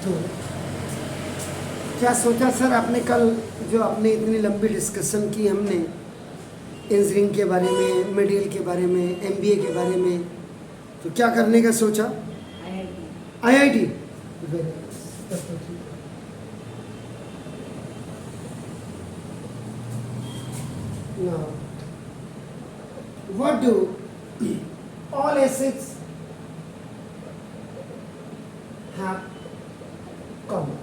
तो क्या सोचा सर आपने कल, जो आपने इतनी लंबी डिस्कशन की हमने इंजीनियरिंग के बारे में, मेडिकल के बारे में, एमबीए के बारे में, तो क्या करने का सोचा? IIT. Now, what do all acids have common?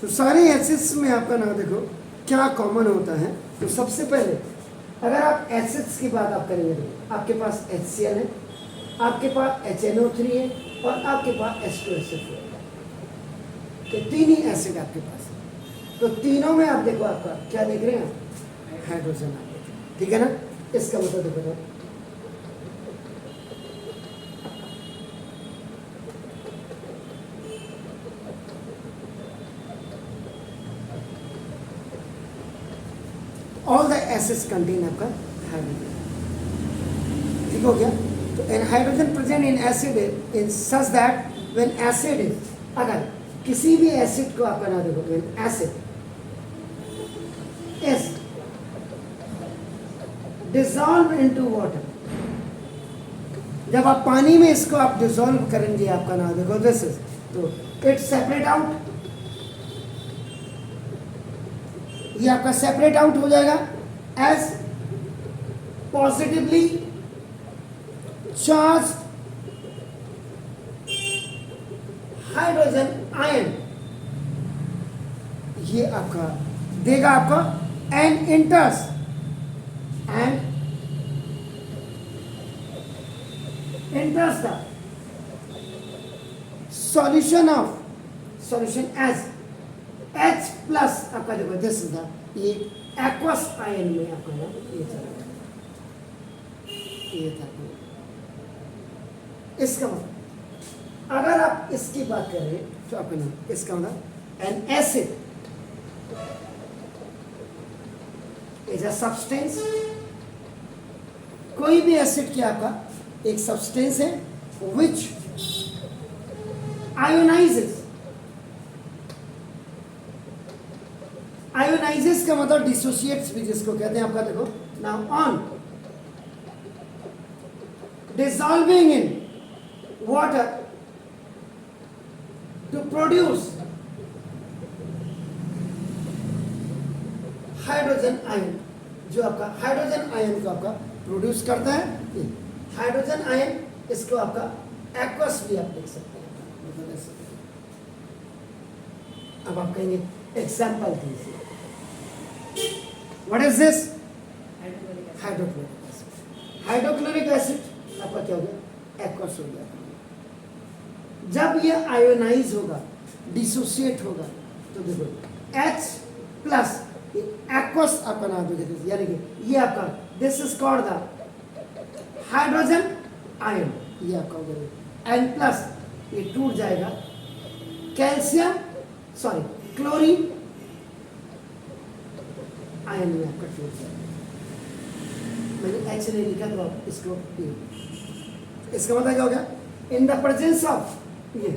तो सारे एसिड्स में आपका नाम देखो क्या कॉमन होता है। तो सबसे पहले अगर आप एसिड्स की बात आप करेंगे तो आपके पास HCl है, आपके पास HNO3 है और आपके पास H2SO4 है। तो तीन ही एसिड आपके पास है। तो तीनों में आप देखो आपका क्या देख रहे हैं, हाइड्रोजन आप देख रहे हैं, ठीक है ना। इसका मतलब देखो तो ऑल द एसिड्स कंटेन आपका हाइड्रोजन, ठीक हो गया। तो an hydrogen present in acid in such that when acid is, अगर किसी भी एसिड को आपका ना देखो, when acid is dissolve into water, जब आप पानी में इसको आप डिसॉल्व करेंगे आपका ना देखो दिस इज, तो इट सेपरेट आउट, ये आपका सेपरेट आउट हो जाएगा as positively charge hydrogen ion, ये आपका देगा आपका and enters the solution as H plus आपका देखो दिस इज द, ये एक्वस आयन में आपका ना ये चला गया, ये था। इसका मतलब अगर आप इसकी बात करें तो आपका नाम, इसका मतलब N acid is a substance, कोई भी एसिड क्या आपका एक सब्सटेंस है विच आयोनाइजेस, आयोनाइजेस का मतलब डिसोसिएट्स भी जिसको कहते हैं आपका देखो now on dissolving in water to produce hydrogen ion, जो आपका हाइड्रोजन आयन को आपका प्रोड्यूस करता है हाइड्रोजन आयन, इसको आपका एक्वस भी आप लिख सकते हैं। अब आप कहेंगे एग्जाम्पल दीजिए, what is this? Hydrochloric acid. Hydrochloric acid आपका क्या हो गया, एक्वस हो गया। जब ये आयोनाइज होगा, डिसोसिएट होगा, तो देखो H प्लस एक्वस आपका नाम दे, यानी कि ये आपका this is called the hydrogen ion, ये आपका हो गया N प्लस, ये टूट जाएगा कैल्शियम सॉरी क्लोरीन आयन में आपका टूट जाएगा। मैंने H नहीं लिखा तो आप इसको पिए, इसका मतलब क्या हो गया, इन द प्रेजेंस ऑफ ये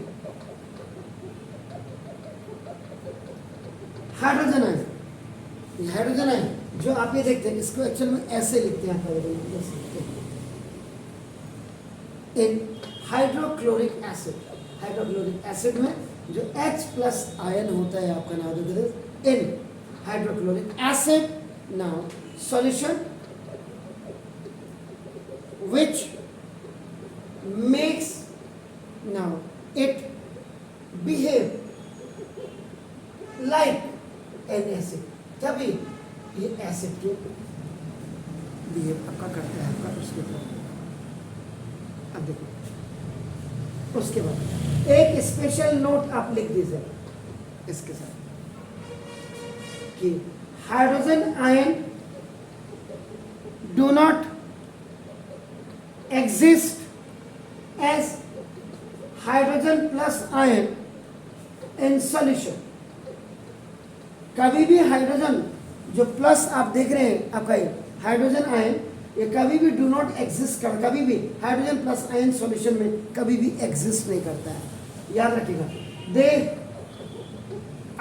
हाइड्रोजन आयन, ये हाइड्रोजन आयन जो आप ये देखते हैं, इसको एक्चुअल में ऐसे लिखते हैं in hydrochloric acid, hydrochloric acid में जो H प्लस आयन होता है आपका नाम देखते हैं in hydrochloric acid, now solution which makes now it behave like an acid, तभी ये एसिड के बिहेव आपका करता है आपका उसके ऊपर। अब देखो उसके बाद एक स्पेशल नोट आप लिख दीजिए इसके साथ कि hydrogen ion do not exist as hydrogen plus ion in solution। कभी भी हाइड्रोजन जो प्लस आप देख रहे हैं आपका हाइड्रोजन आयन ये कभी भी डू नॉट एग्जिस्ट कर, कभी भी हाइड्रोजन प्लस आयन सॉल्यूशन में कभी भी एग्जिस्ट नहीं करता है, याद रखिएगा। दे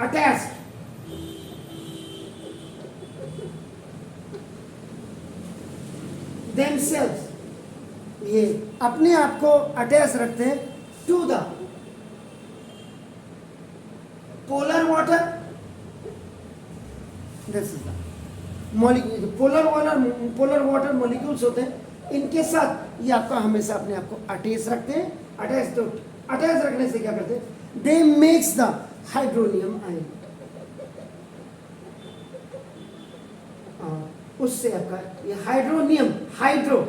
अटैच themselves, ये अपने आप को अटैच रखते हैं to the polar water, this is the molecule, polar water molecules होते हैं, इनके साथ ये आपका हमेशा अपने आप को अटैच रखते हैं। अटैच रखने से क्या करते हैं, दे मेक्स द हाइड्रोनियम आयन, उससे आपका ये हाइड्रोनियम, हाइड्रो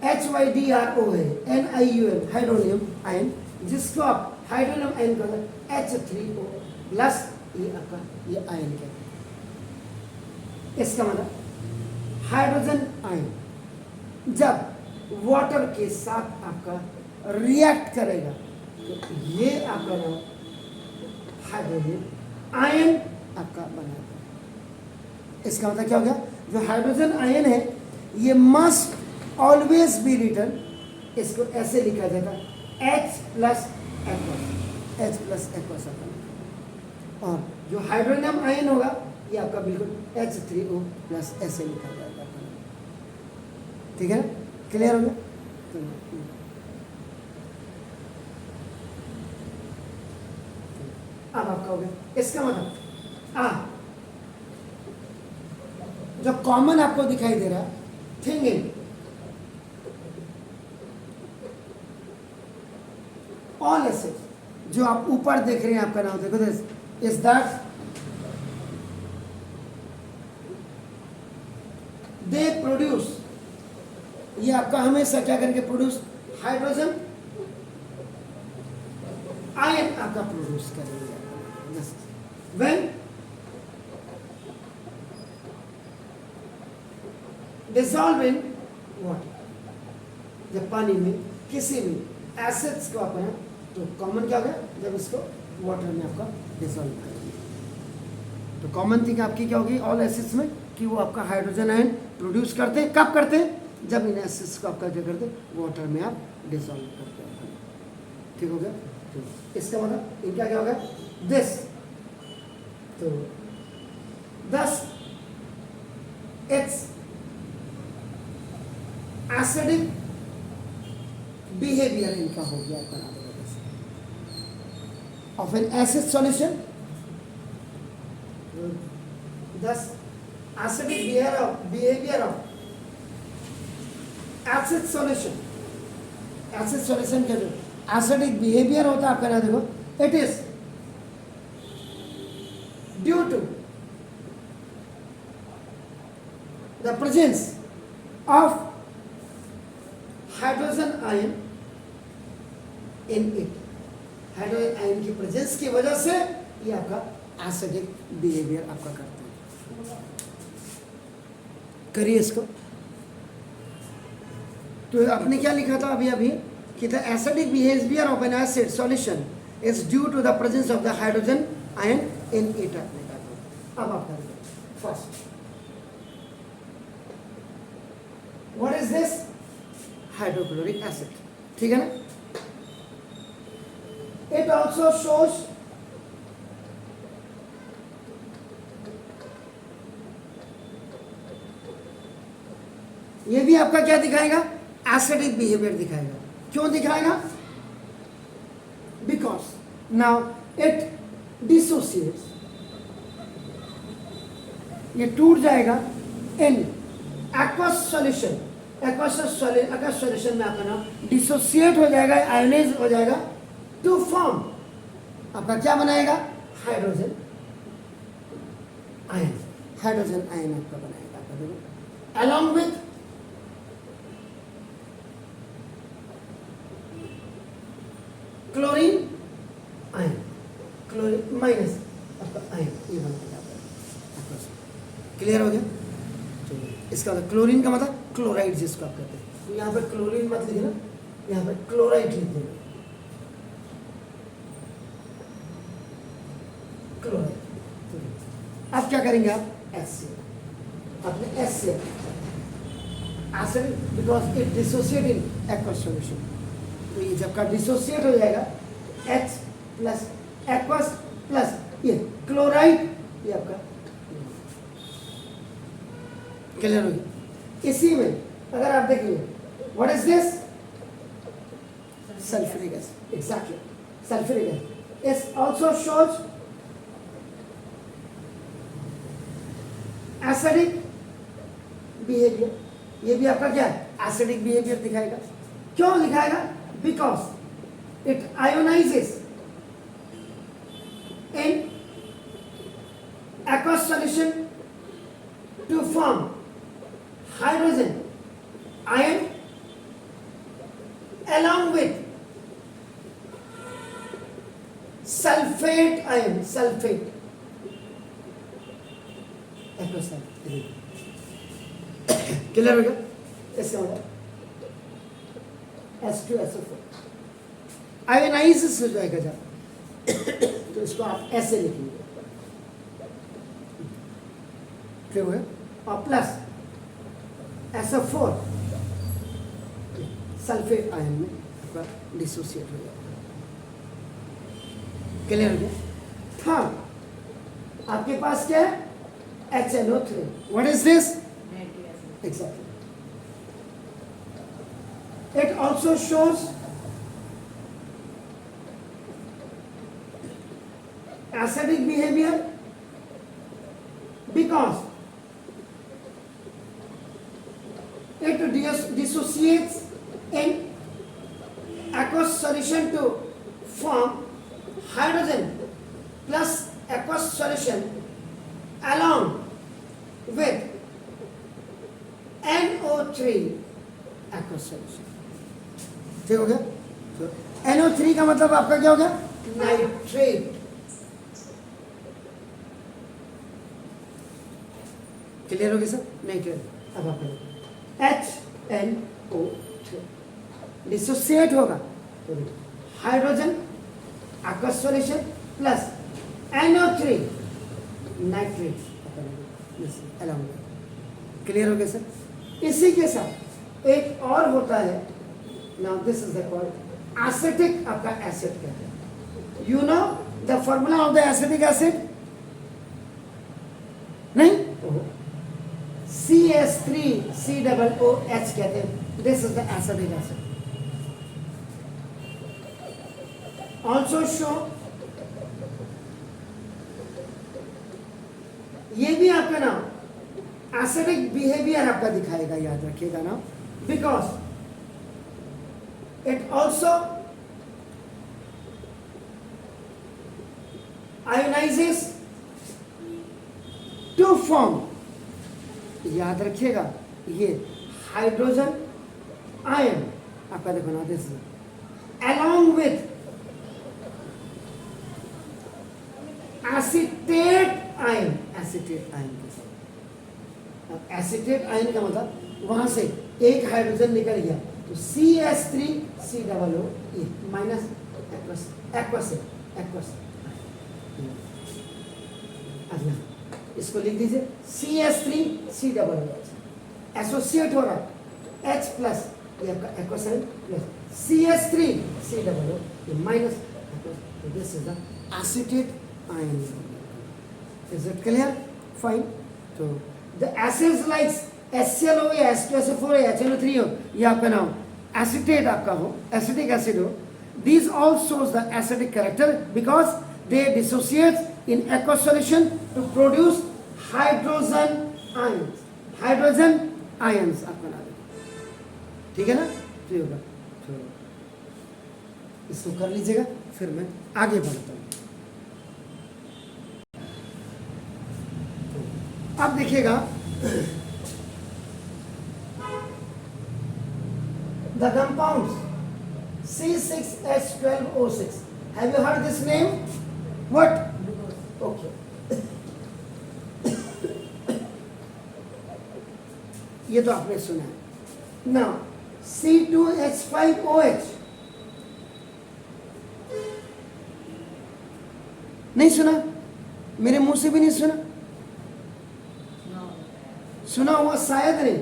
HYDRO है, NIUM, हाइड्रोनियम आयन, जिसको आप हाइड्रोनियम आयन का H3O प्लस ये आपका ये आयन कहते हैं। इसका मतलब हाइड्रोजन आयन जब वाटर के साथ आपका रिएक्ट करेगा तो ये आपका नाम हाइड्रोजन आयन आपका बनाता है। इसका मतलब क्या हो गया, जो हाइड्रोजन आयन है ये मस्ट ऑलवेज बी रिटन, इसको ऐसे लिखा जाता है H प्लस एक्वस, और जो हाइड्रोनियम आयन होगा ये आपका बिल्कुल H3O प्लस ऐसे लिखा जाएगा। ठीक है, क्लियर हो गया। अब आपका हो गया, इसका मतलब जो कॉमन आपको दिखाई दे रहा है थिंग इन ऑल एसिड्स, जो आप ऊपर देख रहे हैं आपका नाम देखो, this is that they produce, ये आपका हमेशा क्या करेंगे, प्रोड्यूस हाइड्रोजन आयन आपका प्रोड्यूस करेंगे। व्हेन डिसॉल्व इन वाटर, जब पानी में किसी भी एसिड्स को अपना, तो कॉमन क्या होगा, जब इसको वाटर में आपका डिसॉल्व करेंगे, तो कॉमन थिंग आपकी क्या होगी ऑल एसिड्स में, कि वो आपका हाइड्रोजन आयन प्रोड्यूस करते हैं। कब करते हैं, जब इन एसिड्स को आपका क्या करते हैं, वाटर में आप डिसॉल्व करते हैं। ठीक हो गया, इसका मतलब इनका क्या होगा, दिस, तो दस इट्स एसिडिक बिहेवियर इनका हो गया आपका नाम of an acid solution, thus acidic behaviour of acid solution. Acid solution का जो एसिडिक बिहेवियर होता है आपका नाम देखो, it is due to the presence of hydrogen ion in it, hydrogen ion की प्रेजेंस की वजह से ये आपका एसिडिक बिहेवियर आपका करते हैं। करिए इसको, तो आपने क्या लिखा था अभी कि the acidic behaviour of an acid solution is due to the presence of the hydrogen ion in it. आपने कहा, अब आप करेंगे first, what is this, hydrochloric acid. ठीक है ना, इट ऑल्सो शोज ये भी आपका क्या दिखाएगा, एसिडिक बिहेवियर दिखाएगा। क्यों दिखाएगा, बिकॉज नाउ इट डिसोसिएट्स, ये टूट जाएगा in aqueous solution, aqueous solution में आपका नाम डिसोसिएट हो जाएगा, आयोनाइज हो जाएगा, टू फॉर्म आपका क्या बनाएगा, हाइड्रोजन आयन, हाइड्रोजन आयन आपका बनाएगा आपका, along with chlorine ion, chlorine minus आपका आयन, ये बनाएगा आपका। क्लियर हो गया, तो इसका मतलब क्लोरीन का मतलब क्लोराइड जिसको आप कहते हैं, तो यहाँ पर क्लोरीन मत लिखना, यहाँ पर क्लोराइड लिख देना, क्लोराइड। अब क्या करेंगे आप, एस से, अपने एस से acidic because it dissociate in aqueous solution. तो ये जब का डिसोसिएट हो जाएगा H प्लस एक्वस प्लस ये क्लोराइड, ये आपका क्लियर हो गया। इसी में अगर आप देखिए what is this, sulphuric acid, exactly sulphuric acid is also shows acidic behaviour. ये भी आपका क्या है, एसिडिक बिहेवियर दिखाएगा। क्यों दिखाएगा, because it ionises in aqueous solution to form hydrogen ion along with sulfate ion, sulfate aqueous ion। Clear हो गया, इसका मतलब H2SO4 आयोनाइज हो जाएगा जब, तो इसको आप ऐसे लिखेंगे, क्या हुआ, और प्लस SO4 सल्फेट आयन में आपका डिसोसिएट हो जाएगा। क्लियर हो गया। थर्ड आपके पास क्या है, HNO3। What is this, exactly it also shows acidic behavior because it dissociates in aqueous solution to form hydrogen plus aqueous solution along with NO3 aqueous solution। ठीक हो गया। तो NO3 का मतलब आपका क्या हो गया, नाइट्रेट। क्लियर हो गया सर, नहीं क्लियर, अब आप HNO3 डिसोसिएट होगा तो hydrogen aqueous solution plus NO3 nitrate along. Clear हो गया सर। इसी के साथ एक और होता है, now this is the called acetic आपका एसिड कहते हैं। You know the formula of the acetic acid, नहीं, CS3COOH कहते हैं। This is the acidic acid. Also show, ये भी आपका नाम एसिडिक बिहेवियर आपका दिखाएगा, याद रखिएगा ना, because it also ionises to form, याद रखिएगा, ये हाइड्रोजन आयन आपका देखो ना, this along with acetate ion, acetate ion के साथ। एसिटेट आयन का मतलब वहां से एक हाइड्रोजन निकल गया तो CS3COO माइनस एक्वस, अगला इसको लिख दीजिए CS3COOH एसोसिएट हो रहा है H प्लस ये आपका aqueous plus CS3COO minus, this is the acetate ion। Is it clear? Fine. So the acids like HCl हो या H2SO4 हो या HNO3 हो, ये आपका नाम acetate आपका हो, acetic acid हो, these all shows the acidic character because they dissociate in aqueous solution to produce hydrogen ions, hydrogen ions आपका नाम, ठीक है ना। तो होगा, तो इसको कर लीजिएगा, फिर मैं आगे बढ़ता हूँ। अब देखिएगा, the compounds C6H12O6, have you heard this name? What? Okay. ये तो आपने सुना है। Now C2H5OH, नहीं सुना, मेरे मुंह से भी नहीं सुना, सुना हुआ शायद नहीं,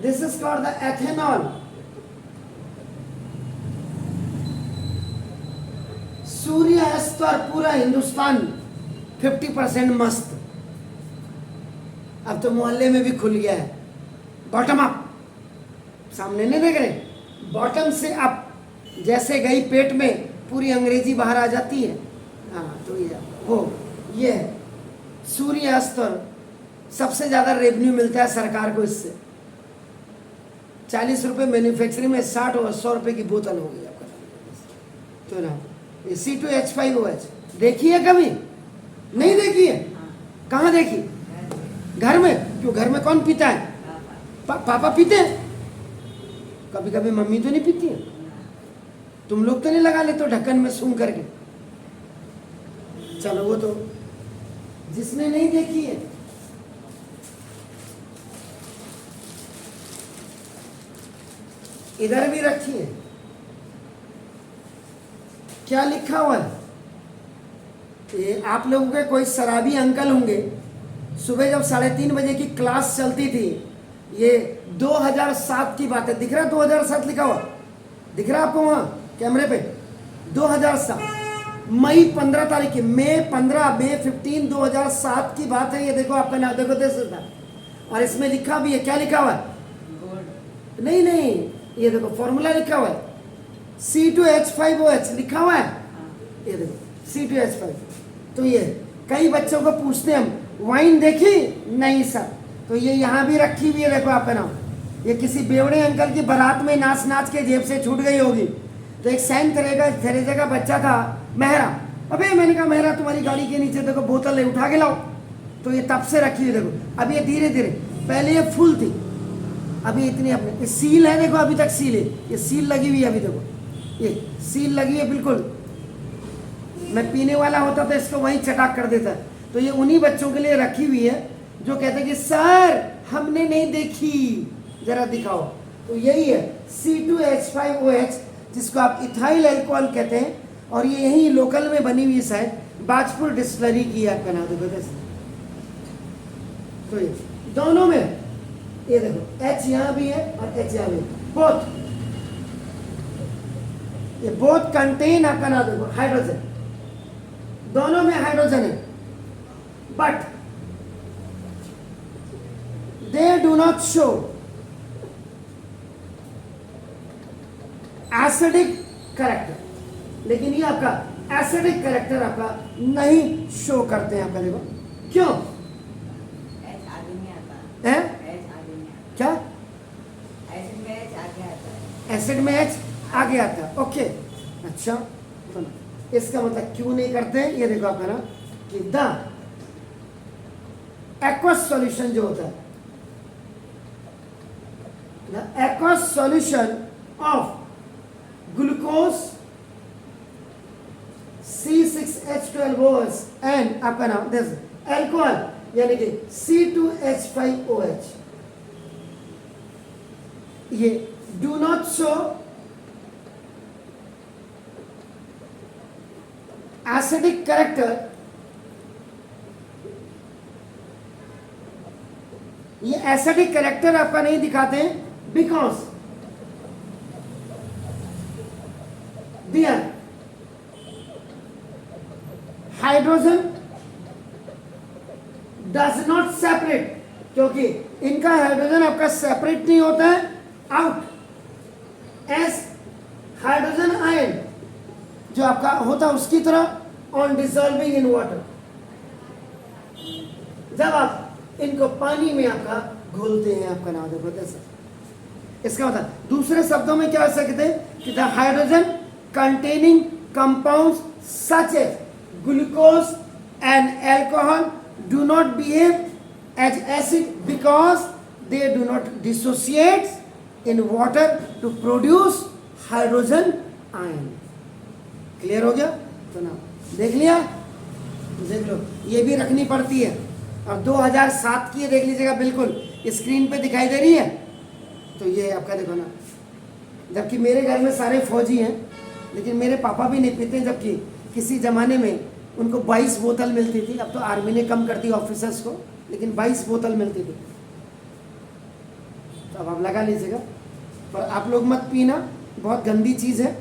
this is called the ethanol. सूर्य अस्त और पूरा हिंदुस्तान 50% मस्त। अब तो मोहल्ले में भी खुल गया है। बॉटम अप, सामने नहीं देख रहे, बॉटम से अप, जैसे गई पेट में पूरी अंग्रेजी बाहर आ जाती है। हाँ, तो ये है सूर्य अस्त। और सबसे ज़्यादा रेवेन्यू मिलता है सरकार को इससे। 40 रुपये मैन्युफैक्चरिंग में, 60 और 100 रुपये की बोतल हो गई आपका। तो ना ये C2H5OH देखी है कभी? नहीं देखी है? कहाँ देखी? घर में। क्यों, घर में कौन पीता है? पापा पीते हैं? कभी कभी मम्मी तो नहीं पीती है? तुम लोग तो नहीं लगा लेते ढक्कन में सूंघ करके? चलो, वो तो जिसने नहीं देखी है। इधर भी रखी है। क्या लिखा हुआ है? ये आप लोगों के कोई शराबी अंकल होंगे, सुबह जब 3:30 बजे की क्लास चलती थी, ये 2007 की बात है। दिख रहा है 2007 लिखा हुआ? दिख रहा है आपको वहाँ कैमरे पे? 2007 मई 15 तारीख की, मई 15 2007 की बात है। ये देखो आपका नाम, देखो दे सकता है। और इसमें लिखा भी है, क्या लिखा हुआ है? नहीं, ये देखो फॉर्मूला लिखा हुआ है, C2H5OH लिखा हुआ है। ये देखो C2H5। तो ये कई बच्चों को पूछते हैं हम, वाइन देखी? नहीं सर। तो ये यहाँ भी रखी हुई है, देखो आपका नाम। ये किसी बेवड़े अंकल की बारात में नाच नाच के जेब से छूट गई होगी। तो एक सैन थेरेसा का बच्चा था, मेहरा। अबे मैंने कहा, मेहरा तुम्हारी गाड़ी के नीचे देखो बोतल है, उठा के लाओ। तो ये तब से रखी हुई देखो। अब ये धीरे धीरे, पहले ये फुल थी, अभी इतनी अपने, ये सील है देखो, अभी तक सील है, ये सील लगी हुई है अभी देखो, ये सील लगी है बिल्कुल। मैं पीने वाला होता तो इसको वहीं चटाक कर देता। तो ये उन्हीं बच्चों के लिए रखी हुई है जो कहते हैं कि सर हमने नहीं देखी, जरा दिखाओ। तो यही है C2H5OH, जिसको आप इथाइल अल्कोहल कहते हैं। और ये यहीं लोकल में बनी हुई शायद, बाजपुर डिस्टिलरी की है आपका नाम। देखो तो ये दोनों में, ये देखो H यहाँ भी है और H यहाँ भी, बोथ, ये बोथ कंटेन आपका नाम देखो हाइड्रोजन, दोनों में हाइड्रोजन है। But they do not show acidic character. लेकिन ये आपका एसिडिक कैरेक्टर आपका नहीं शो करते हैं आपका। देखो क्यों है? क्या एसिड में H आगे आता है। ओके, अच्छा, तो इसका मतलब क्यों नहीं करते हैं? ये देखो आपका ना कि द एक्वस सॉल्यूशन जो होता है, the aqueous solution of glucose C6H12OH and आपका नाम दिस अल्कोहल यानी कि C2H5OH, ये do not show acidic character. ये एसिडिक कैरेक्टर आपका नहीं दिखाते हैं because their hydrogen does not separate, क्योंकि इनका हाइड्रोजन आपका सेपरेट नहीं होता है आउट एस हाइड्रोजन आयन जो आपका होता है उसकी तरह ऑन डिसॉल्विंग इन वाटर। जब आप इनको पानी में आपका घोलते हैं, आपका नाम देखो कैसा, इसका मतलब दूसरे शब्दों में क्या हो सकते हैं कि the hydrogen containing compounds such as glucose and alcohol do not behave as acid because they do not dissociate in water to produce hydrogen ion। Clear हो गया? तो ना देख लिया, देख लो, ये भी रखनी पड़ती है। और 2007 की देख लीजिएगा, बिल्कुल स्क्रीन पे दिखाई दे रही है। तो ये आपका देखो ना, जबकि मेरे घर में सारे फौजी हैं, लेकिन मेरे पापा भी नहीं पीते, जबकि किसी ज़माने में उनको 22 बोतल मिलती थी। अब तो आर्मी ने कम कर दी ऑफिसर्स को, लेकिन 22 बोतल मिलती थी। तो अब आप लगा लीजिएगा, पर आप लोग मत पीना, बहुत गंदी चीज़ है।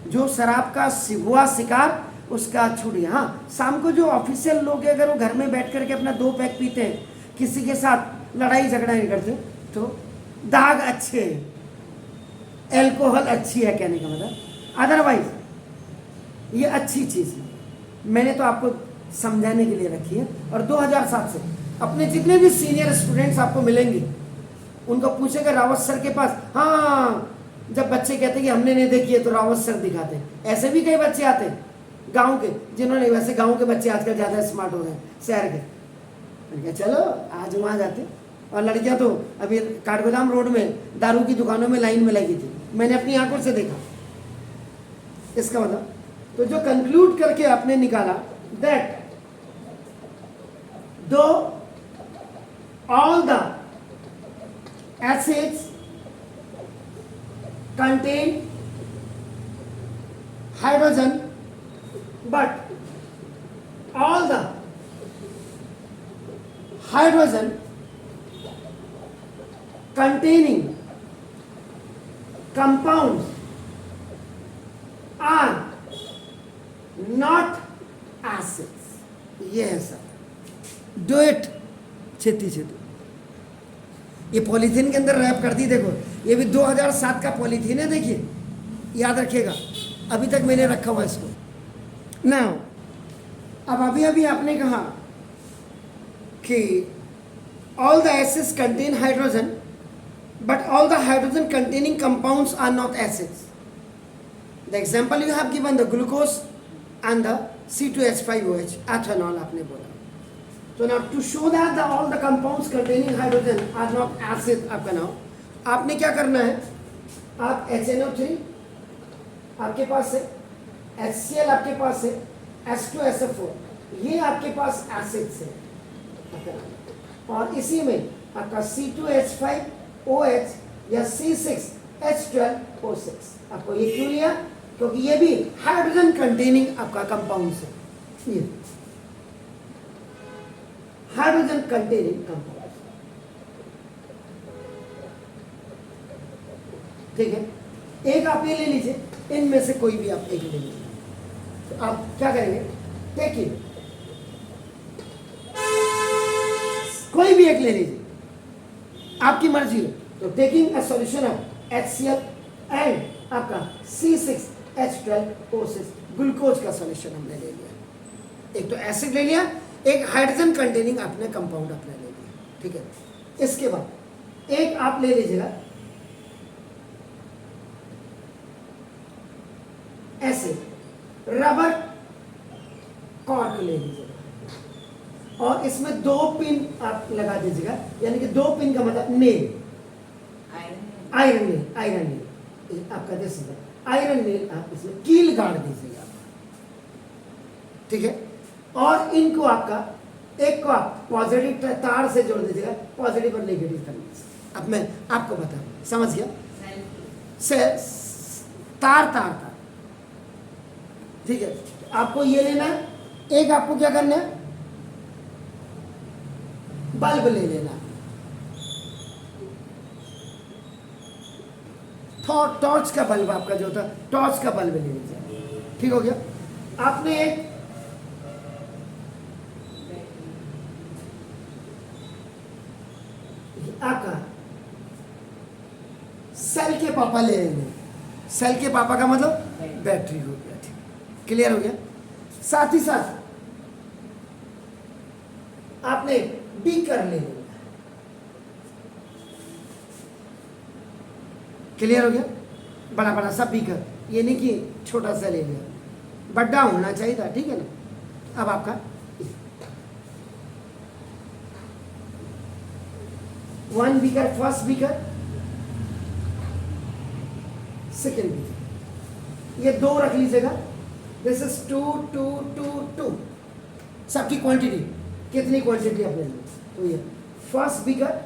जो शराब का हुआ शिकार उसका छूट गया। हाँ, शाम को जो ऑफिशियल लोग हैं अगर वो घर में बैठ करके अपना 2 पैक पीते हैं, किसी के साथ लड़ाई झगड़ा नहीं करते, तो दाग अच्छे हैं, एल्कोहल अच्छी है कहने का मतलब। अदरवाइज ये अच्छी चीज़ है, मैंने तो आपको समझाने के लिए रखी है। और 2007 से अपने जितने भी सीनियर स्टूडेंट्स आपको मिलेंगे उनको पूछेगा रावत सर के पास, हाँ, जब बच्चे कहते कि हमने नहीं देखी है तो रावत सर दिखाते हैं। ऐसे भी कई बच्चे आते हैं गांव के, जिन्होंने, वैसे गांव के बच्चे आजकल ज़्यादा स्मार्ट हो गए शहर के, मैंने कहा चलो आज वहाँ जाते। और लड़कियाँ तो अभी काठगोदाम रोड में दारू की दुकानों में लाइन में लगी थी, मैंने अपनी आंखों से देखा। इसका मतलब तो जो कंक्लूड करके आपने निकाला दैट दो all the acids contain hydrogen, but all the hydrogen containing compounds are not acids. ये है सर, डू इट छेती छेती। ये पॉलीथीन के अंदर रैप कर दी, देखो ये भी 2007 का पॉलीथीन है, देखिए याद रखिएगा, अभी तक मैंने रखा हुआ इसको ना। अब अभी अभी आपने कहा कि all the acids contain hydrogen but all the hydrogen containing compounds are not acids. The example you have given the glucose and the C2H5OH ethanol आपने बोला। So now to show that all the compounds containing hydrogen are not acid, आपका नाम आपने क्या करना है, आप HNO3 आपके पास है, HCl आपके पास है, H2SO4 ये आपके पास एसिड्स है, और इसी में आपका C2H5OH या C6H12O6। आपको ये क्यों लिया, क्योंकि ये भी हाइड्रोजन कंटेनिंग आपका कंपाउंड्स है, ये हाइड्रोजन कंटेनिंग कंपाउंड। ठीक है, एक आप ये ले लीजिए, इनमें से कोई भी आप एक ले लीजिए। तो आप क्या करेंगे, देखिए कोई भी एक ले लीजिए, आपकी मर्जी है। तो taking a solution of HCl and आपका C6H12O6 ग्लूकोज का सॉल्यूशन हमने ले लिया। एक तो एसिड ले लिया, एक हाइड्रोजन कंटेनिंग आपने कंपाउंड अपने ले लिया। ठीक है, इसके बाद एक आप ले लीजिएगा ऐसे रबर कॉर्क ले लीजिएगा और इसमें 2 पिन आप लगा दीजिएगा, यानी कि 2 पिन का मतलब nail, iron nail, iron nail आपका दे सकते, आयरन नेल आप इसमें कील गाड़ दीजिएगा। ठीक है, और इनको आपका एक को आप पॉजिटिव तार से जोड़ दीजिएगा, पॉजिटिव और नेगेटिव करने। अब मैं आपको बता, समझ गया, से तार तार तार। ठीक है, आपको ये लेना है, एक आपको क्या करना है, बल्ब ले लेना, टॉर्च का बल्ब आपका जो होता है, टॉर्च का बल्ब ले लीजिए। ठीक हो गया, आपने एक आपका सेल के पापा ले लेंगे, सेल के पापा का मतलब बैटरी हो गया। ठीक, क्लियर हो गया। साथ ही साथ आपने बीकर ले लेना, क्लियर हो गया, बड़ा बड़ा सा बीकर, ये नहीं कि छोटा सा ले लिया, बड़ा होना चाहिए था। ठीक है ना, अब आपका 1 beaker, first beaker, second beaker, ये 2 रख लीजिएगा। दिस इज 2 2 2 2 सबकी क्वांटिटी, कितनी क्वांटिटी आपने ली, तो ये फर्स्ट बीकर,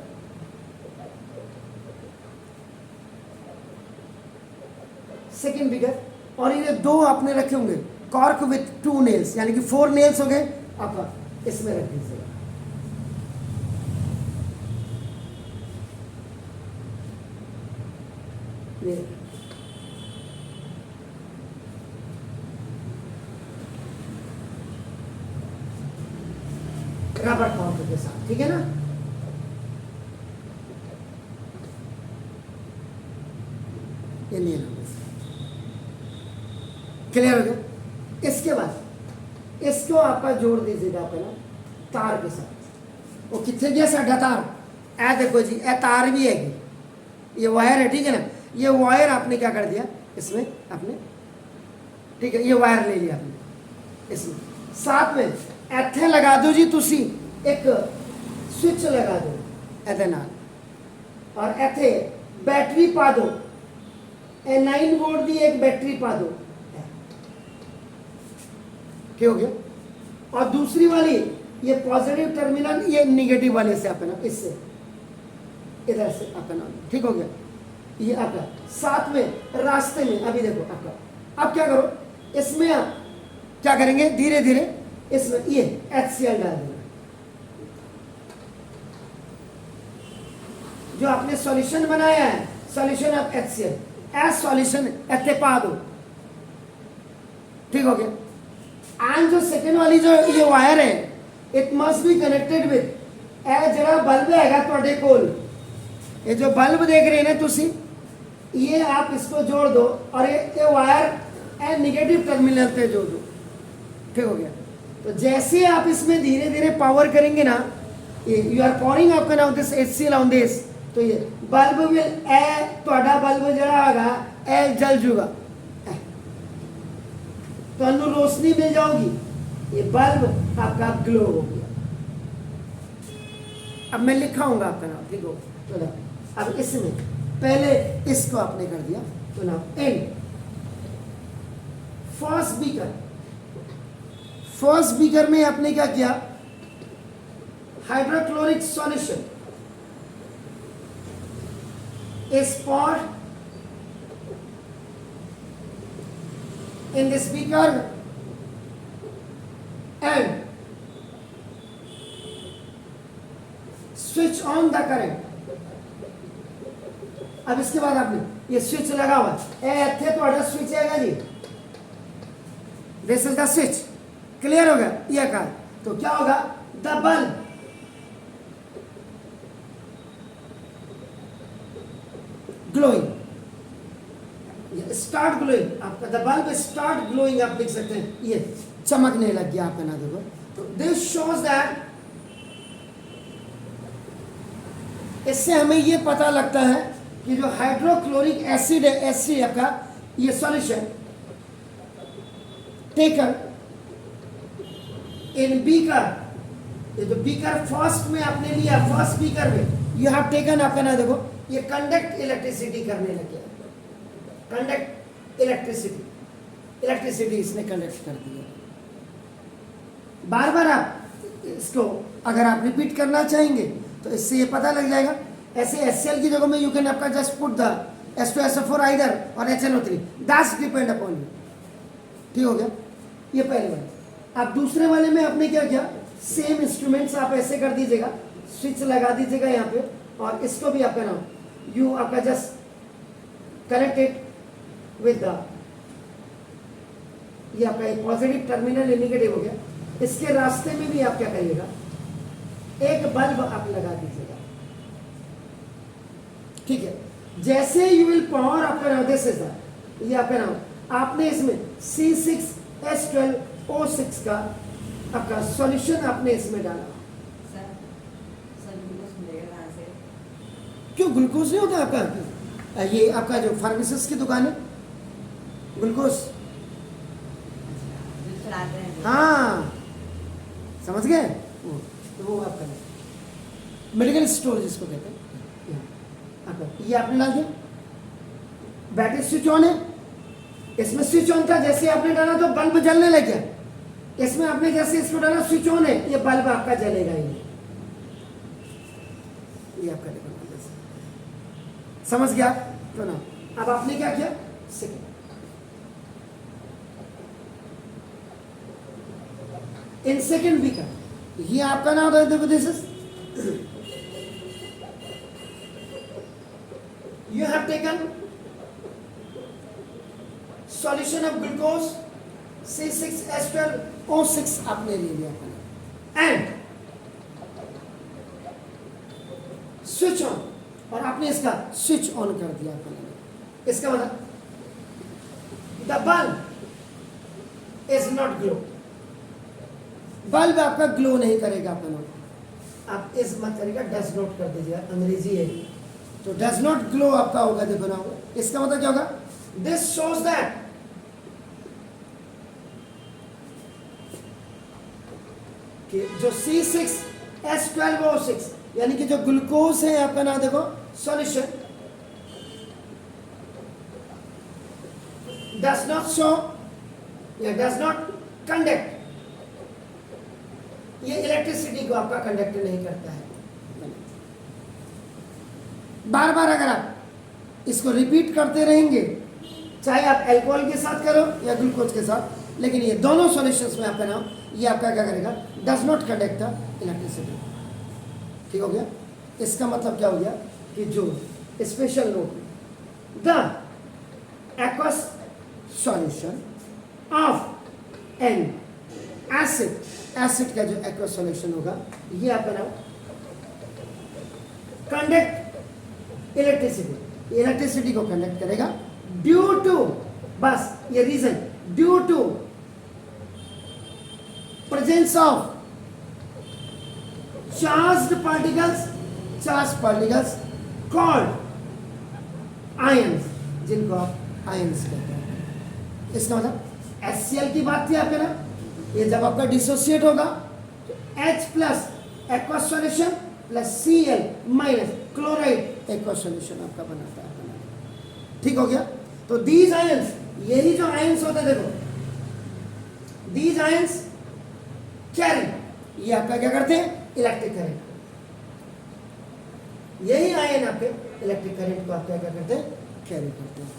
सेकेंड बीकर, और ये 2 आपने रखे होंगे कॉर्क विथ 2 नेल्स, यानी कि 4 नेल्स हो गए आपका, इसमें रख दीजिएगा। ये रबर कॉपर के साथ, ठीक है ना। ये नहीं है, क्लियर हो गया। इसके बाद इसको आपका जोड़ दीजिएगा पहला तार के साथ। वो कितने गया साढ़ा तार, ऐ देखो जी, ए तार भी है, ये वायर है, ठीक है ना। ये वायर आपने क्या कर दिया इसमें आपने, ठीक है, ये वायर ले लिया आपने इसमें। साथ में ਇੱਥੇ लगा दो जी ਤੁਸੀਂ एक स्विच लगा दो ਇਹਦੇ ਨਾਲ, और ਇੱਥੇ बैटरी पा दो, 9 वोल्ट की एक बैटरी पा दो, क्या हो गया। और दूसरी वाली ये पॉजिटिव टर्मिनल, ये निगेटिव वाले से अपना, इससे इधर से अपना, ठीक हो गया। ये आपका साथ में रास्ते में अभी देखो आपका, अब क्या करो इसमें आप क्या करेंगे, धीरे धीरे इसमें ये HCl डाल देना, जो आपने सॉल्यूशन बनाया है, solution of HCl, as solution ऐसे पा दो, ठीक हो गया। एंड जो सेकेंड वाली जो ये वायर है, it must be connected with a जरा बल्ब हैगा ਤੁਹਾਡੇ ਕੋਲ, ये जो बल्ब देख रहे हैं ना तुसी, ये आप इसको जोड़ दो और ये वायर ए निगेटिव टर्मिनल पे जोड़ दो, ठीक हो गया। तो जैसे आप इसमें धीरे धीरे पावर करेंगे ना, यू आर पावरिंग आपका now this HCl on this, तो ये बल्ब विल ए ਤੁਹਾਡਾ बल्ब जरा होगा ए जल जूगा, तो अनु रोशनी मिल जाओगी, ये बल्ब आपका ग्लो हो गया। अब मैं लिखाऊंगा आपका नाम, ठीक हो। तो अब इसमें पहले इसको आपने कर दिया, तो now and first beaker, first beaker में आपने क्या किया, hydrochloric solution is poured in this beaker and switch on the current। अब इसके बाद आपने ये स्विच लगा हुआ है, इतने तो स्विच आएगा जी, this is the switch, clear हो गया ये का। तो क्या होगा, the bulb glowing, start glowing, आपका द बल्ब स्टार्ट ग्लोइंग, आप लिख सकते हैं, ये चमकने लग गया आपका ना, देखो। तो दिस शोज दैट, इससे हमें ये पता लगता है कि जो हाइड्रोक्लोरिक एसिड है, एसिड आपका ये सॉल्यूशन टेकन इन बीकर, ये जो बीकर फर्स्ट में आपने लिया, फर्स्ट बीकर में यू हैव टेकन आपका ना, देखो ये कंडक्ट इलेक्ट्रिसिटी करने लग गया, कंडक्ट इलेक्ट्रिसिटी, इलेक्ट्रिसिटी इसने कंडक्ट कर दिया। बार बार आप इसको अगर आप रिपीट करना चाहेंगे तो इससे ये पता लग जाएगा। ऐसे HCl की जगह में यू कैन आपका just put the H2SO4 either और HNO3, that's depend upon you, ठीक हो गया। ये पहले वाले। अब दूसरे वाले में आपने क्या किया, सेम इंस्ट्रूमेंट्स आप ऐसे कर दीजिएगा, स्विच लगा दीजिएगा यहाँ पे, और इसको भी आपका नाम यू आपका जस्ट कनेक्टेड विद द, ये आपका एक पॉजिटिव टर्मिनल निगेटिव हो गया। इसके रास्ते में भी आप क्या करिएगा, एक बल्ब आप लगा दीजिएगा, ठीक है। जैसे यू विल पावर आपका नाम, दिस इज ये आपका नाम, आपने इसमें C6H12O6 का आपका सॉल्यूशन आपने इसमें डाला। क्यों ग्लूकोज नहीं होता आपका, ये आपका जो फार्मासिस्ट की दुकान है, ग्लूकोज, हाँ समझ गए, वो आपका मेडिकल स्टोर जिसको कहते हैं, आपका ये आपने डाल दिया। बैटरी स्विच ऑन है, इसमें स्विच ऑन था, जैसे आपने डाला तो बल्ब जलने लग गया, इसमें आपने जैसे इसको डाला स्विच ऑन है, ये बल्ब आपका जलेगा ही नहीं, ये आपका देखो, समझ गया तो ना। अब आपने क्या किया, सेकेंड इन सेकेंड बीकर, ये आपका नाम है, देखो this is you have taken solution of glucose C6H12O6 आपने ले लिया एंड स्विच ऑन, और आपने इसका स्विच ऑन कर दिया आपने। इसका मतलब the bulb is not glow, bulb आपका ग्लो नहीं करेगा अपन। आप इस मत करेगा, डज नॉट कर दीजिएगा, अंग्रेजी है तो डज नॉट ग्लो आपका होगा, देखो ना होगा। इसका मतलब क्या होगा, दिस शोज दैट कि जो C6H12O6 यानी कि जो ग्लूकोज है आपका ना, देखो सॉल्यूशन डज नॉट शो या डज नॉट कंडक्ट, ये इलेक्ट्रिसिटी को आपका कंडक्ट नहीं करता है। बार बार अगर आप इसको रिपीट करते रहेंगे, चाहे आप अल्कोहल के साथ करो या ग्लूकोज के साथ, लेकिन ये दोनों सॉल्यूशंस में आपका नाम, ये आपका क्या करेगा, does not conduct the electricity. ठीक हो गया। इसका मतलब क्या हो गया कि जो special note, the aqueous solution of an acid, acid का जो एक्वस सॉल्यूशन होगा, ये आपका नाम कंडक्ट इलेक्ट्रिसिटी, इलेक्ट्रिसिटी को कंडक्ट करेगा ड्यू टू, बस ये reason, due to presence of charged particles, charge particles called ions, जिनको आप आयंस कहते हैं। इसका मतलब HCl की बात थी आपके ना, ये जब आपका डिसोसिएट होगा तो H plus aqueous solution plus Cl minus chloride aqueous solution आपका बनाता है। ठीक हो गया। तो दीज आयंस, यही जो आयंस होते हैं, देखो दीज आयंस कैरी, ये आपका क्या करते हैं, इलेक्ट्रिक करंट। यही आयन आपके इलेक्ट्रिक करंट को आपका क्या करते हैं, कैरी करते हैं।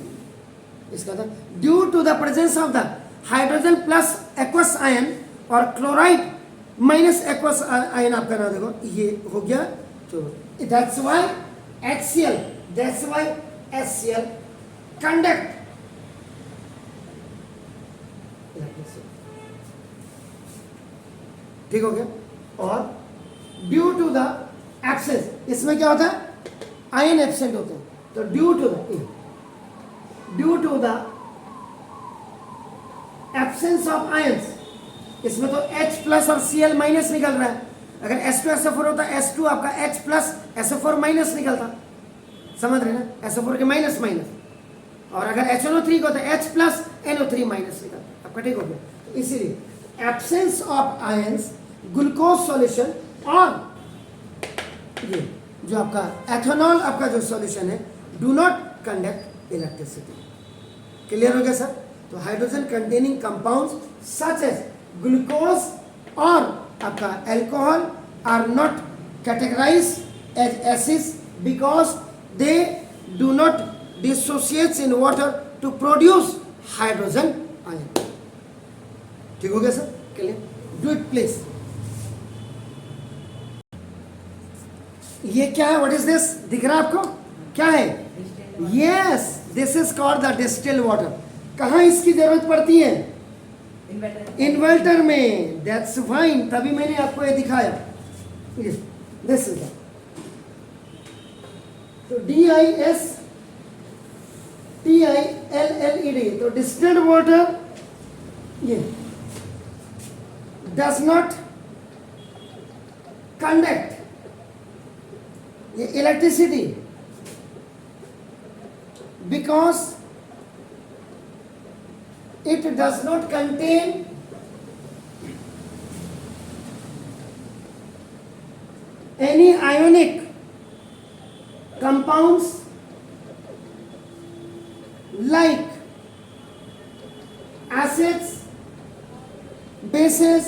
इसका मतलब due to the presence of the hydrogen plus aqueous ion और क्लोराइड माइनस एक्वस आयन आपका ना, देखो ये हो गया। तो that's why HCl, that's why HCl conduct electricity. ठीक हो गया। और ड्यू टू द एब्सेंस, इसमें क्या होता है, आयन एब्सेंट होते हैं, तो due to the absence of ions, इसमें तो H प्लस और Cl माइनस निकल रहा है। अगर H2SO4 होता, H2 आपका H प्लस SO4 माइनस निकलता, समझ रहे ना, SO4 के माइनस माइनस। और अगर HNO3 को होता, H प्लस NO3 माइनस निकलता आपका। ठीक हो गया। तो इसीलिए absence of ions, glucose solution, और ये जो आपका एथेनॉल आपका जो सॉल्यूशन है, do not conduct electricity. Clear हो गया सर। तो hydrogen containing compounds such as glucose और आपका alcohol are not categorised as acids because they do not dissociate in water to produce hydrogen ion. ठीक हो गया sir. Clear. Do it please. ये क्या है, व्हाट इज दिस, दिख रहा है आपको क्या है? Yes, this is called the distilled water. कहाँ इसकी जरूरत पड़ती है? इन्वर्टर में। दैट्स फाइन, तभी मैंने आपको ये दिखाया। दिस इज तो DISTILLED, तो डिस्टिल्ड वाटर ये does not conduct electricity because it does not contain any ionic compounds like acids, bases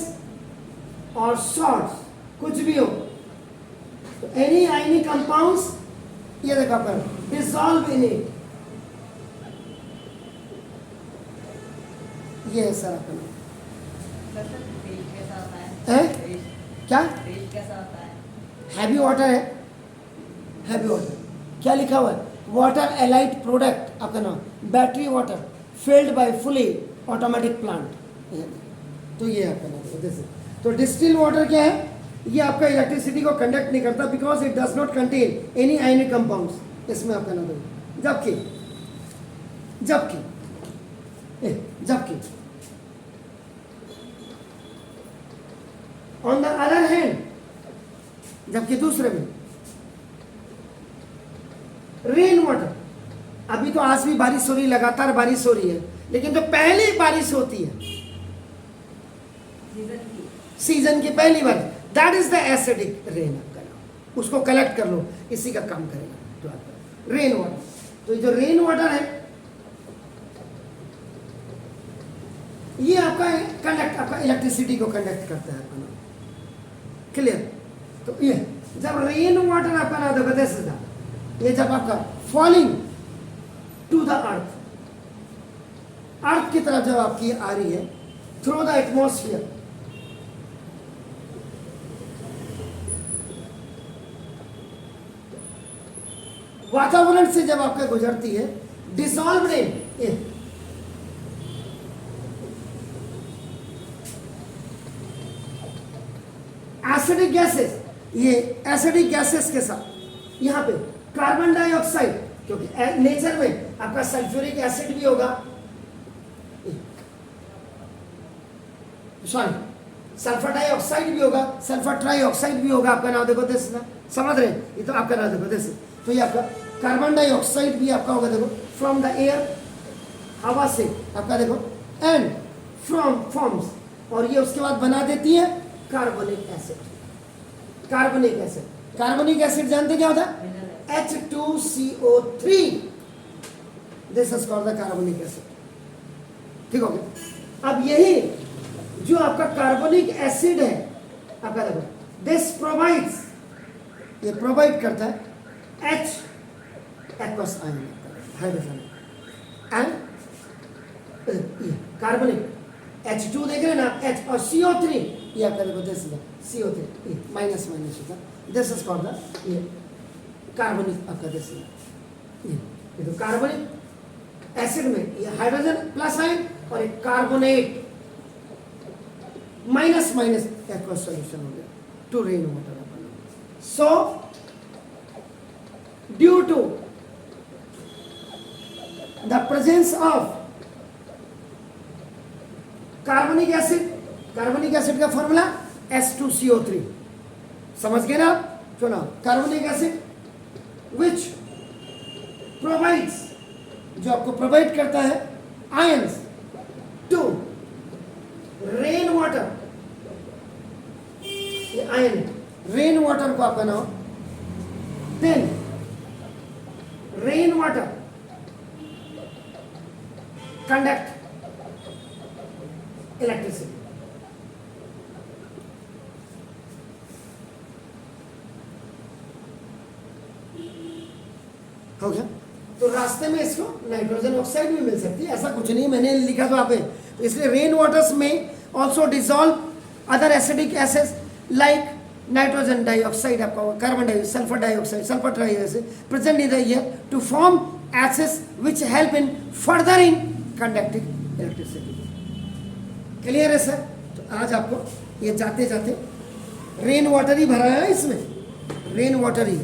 or salts, कुछ भी हो। Any ionic compounds, ये देखो पर dissolve in it। ये है सर अपना है क्या? हैवी वाटर है, हैवी वाटर। क्या लिखा हुआ है? वाटर एलाइड प्रोडक्ट आपका नाम, battery water, filled by fully automatic plant। तो ये आपका जैसे, तो डिस्टिल वाटर क्या है, ये आपका इलेक्ट्रिसिटी को कंडक्ट नहीं करता because it does not contain any ionic compounds, इसमें आपका ना जबकि ऑन द अदर हैंड, जबकि दूसरे में रेन वाटर, अभी तो आज भी बारिश हो रही, लगातार बारिश हो रही है, लेकिन जो पहली बारिश होती है सीजन की पहली बार, that is the acidic rain आपका नाम, उसको कलेक्ट कर लो, इसी का काम करेगा तो आपका रेन वाटर। तो ये जो रेन वाटर है ये आपका कंडक्ट, आपका इलेक्ट्रिसिटी को कंडक्ट करता है आपका नाम, क्लियर। तो ये जब रेन वाटर आपका ना देखो जैसे था, ये जब आपका फॉलिंग टू द अर्थ, अर्थ की तरफ जब आपकी आ रही है थ्रू द एटमॉस्फेयर, वातावरण से जब आपका गुजरती है, डिसॉल्व इन एसिडिक गैसेस, ये एसिडिक गैसेस के साथ यहाँ पे कार्बन डाइऑक्साइड, क्योंकि नेचर में आपका सल्फ्यूरिक एसिड भी होगा, सॉरी सल्फर डाइऑक्साइड भी होगा, सल्फर ट्राइऑक्साइड भी होगा, आपका नाम देखो दिस ना, समझ रहे हैं, ये तो आपका नाम देखो दिस, तो ये आपका कार्बन डाइऑक्साइड भी आपका होगा देखो फ्रॉम द एयर, हवा से आपका देखो, एंड फ्रॉम फॉर्म्स, और ये उसके बाद बना देती है carbonic acid. Carbonic acid, carbonic acid जानते क्या होता है, H2CO3, this is called the carbonic acid. ठीक हो गया। अब यही जो आपका कार्बोनिक एसिड है आपका देखो, दिस प्रोवाइड्स, ये प्रोवाइड करता है H aqueous ion, hydrogen, and carbonic H2 देख रहे हैं ना, H, और CO3 ये आपका देखो दिस CO3 माइनस माइनस होता है, दिस इज कॉल्ड द ये कार्बोनिक आपका दिस, ये तो कार्बोनिक एसिड में ये हाइड्रोजन प्लस आयन और एक carbonate minus minus aqueous solution हो गया to rain water. So due to the presence of carbonic acid, carbonic acid का फॉर्मूला H2CO3, समझ गए ना आप, सुना, कार्बोनिक एसिड विच प्रोवाइड्स, जो आपको प्रोवाइड करता है आयंस टू रेन वाटर, ये आयन रेन वाटर को आप बनाओ, then rain water conduct electricity. हो गया। तो रास्ते में इसको नाइट्रोजन ऑक्साइड भी मिल सकती है, ऐसा कुछ नहीं मैंने लिखा तो आप, तो इसलिए रेन वाटर्स में also dissolve other acidic acids like nitrogen dioxide, आपका carbon dioxide, sulphur dioxide, sulphur trioxide present in the air to form acids which help in further in conducting electricity. Clear है sir? तो आज आपको ये जाते जाते rain water ही भरा है, इसमें रेन वाटर ही।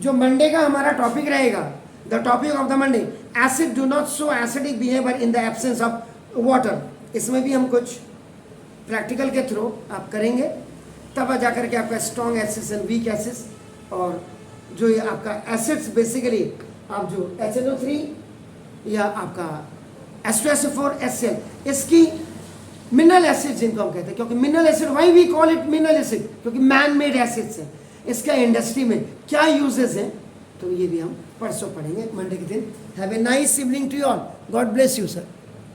जो मंडे का हमारा टॉपिक रहेगा, the topic of the Monday, acid do not show acidic behaviour in the absence of water. इसमें भी हम कुछ प्रैक्टिकल के थ्रू आप करेंगे, तब जाकर के आपका strong acids and weak acids, और जो ये आपका एसिड्स बेसिकली आप जो HNO3 या आपका H2SO4 HCl, इसकी मिनरल एसिड जिनको हम कहते हैं, क्योंकि mineral acid, why we call it mineral acid, क्योंकि मैन मेड एसिड्स है, इसका इंडस्ट्री में क्या यूजेस हैं, तो ये भी हम परसों पढ़ेंगे मंडे के दिन। Have a nice evening to you all, God bless you sir.